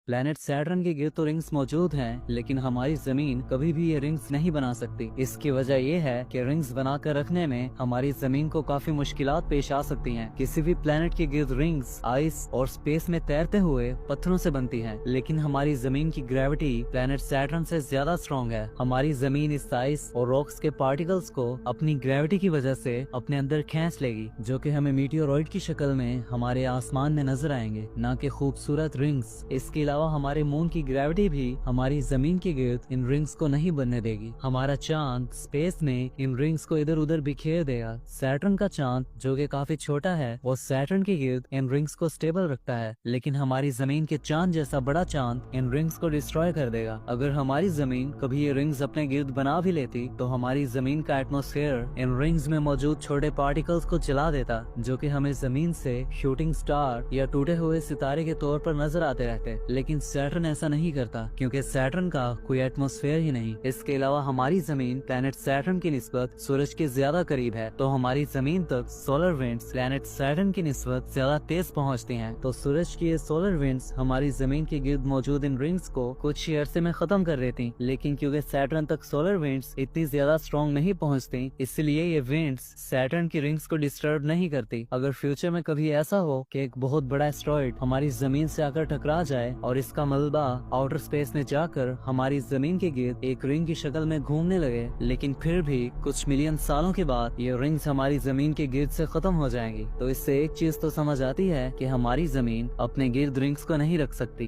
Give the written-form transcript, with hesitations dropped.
Planet Saturn के गिर्द तो रिंग्स मौजूद हैं, लेकिन हमारी जमीन कभी भी ये रिंग्स नहीं बना सकती। इसकी वजह ये है कि रिंग्स बनाकर रखने में हमारी जमीन को काफी मुश्किलात पेश आ सकती हैं। किसी भी प्लेनेट के गिर्द रिंग्स आइस और स्पेस में तैरते हुए पत्थरों से बनती हैं, लेकिन हमारी जमीन की ग्रेविटी प्लेनेट सैटर्न से ज्यादा स्ट्रॉन्ग है। हमारी जमीन इस आइस और रॉक्स के पार्टिकल्स को अपनी ग्रेविटी की वजह से अपने अंदर खींच लेगी, जो कि हमें मीटियोरॉइड की शक्ल में हमारे आसमान में नजर आएंगे, न कि खूबसूरत रिंग्स। इसके अलावा हमारे मून की ग्रेविटी भी हमारी जमीन के गिर्द इन रिंग्स को नहीं बनने देगी। हमारा चांद स्पेस में इन रिंग्स को इधर उधर बिखेर देगा। सैटर्न का चांद, जो कि काफी छोटा है, वो सैटर्न के गिर्द इन रिंग्स को स्टेबल रखता है, लेकिन हमारी जमीन के चांद जैसा बड़ा चांद इन रिंग्स को डिस्ट्रॉय कर देगा। अगर हमारी जमीन कभी ये रिंग्स अपने गिर्द बना भी लेती तो हमारी जमीन का एटमॉस्फेयर इन रिंग्स में मौजूद छोटे पार्टिकल्स को जला देता, जो कि हमें जमीन से शूटिंग स्टार या टूटे हुए सितारे के तौर पर नजर आते रहते। लेकिन सैटर्न ऐसा नहीं करता, क्योंकि सैटर्न का कोई एटमॉस्फेयर ही नहीं। इसके अलावा हमारी जमीन प्लेनेट सैटर्न की निस्बत सूरज के ज्यादा करीब है, तो हमारी जमीन तक सोलर विंड्स प्लेनेट सैटर्न की निस्बत ज्यादा तेज पहुंचती हैं। तो सूरज की ये सोलर विंड्स हमारी जमीन के गिर्द मौजूद इन रिंग्स को कुछ ही अरसे में खत्म कर देती, लेकिन क्योंकि सैटर्न तक सोलर विंड्स इतनी ज्यादा स्ट्रॉन्ग नहीं पहुंचती, इसलिए ये विंड्स सैटर्न की रिंग्स को डिस्टर्ब नहीं करती। अगर फ्यूचर में कभी ऐसा हो कि एक बहुत बड़ा एस्टेरॉइड हमारी जमीन से आकर टकरा जाए और इसका मलबा आउटर स्पेस में जाकर हमारी जमीन के गिर्द एक रिंग की शक्ल में घूमने लगे, लेकिन फिर भी कुछ मिलियन सालों के बाद ये रिंग्स हमारी जमीन के गिर्द से खत्म हो जाएंगी, तो इससे एक चीज तो समझ आती है कि हमारी जमीन अपने गिर्द रिंग्स को नहीं रख सकती।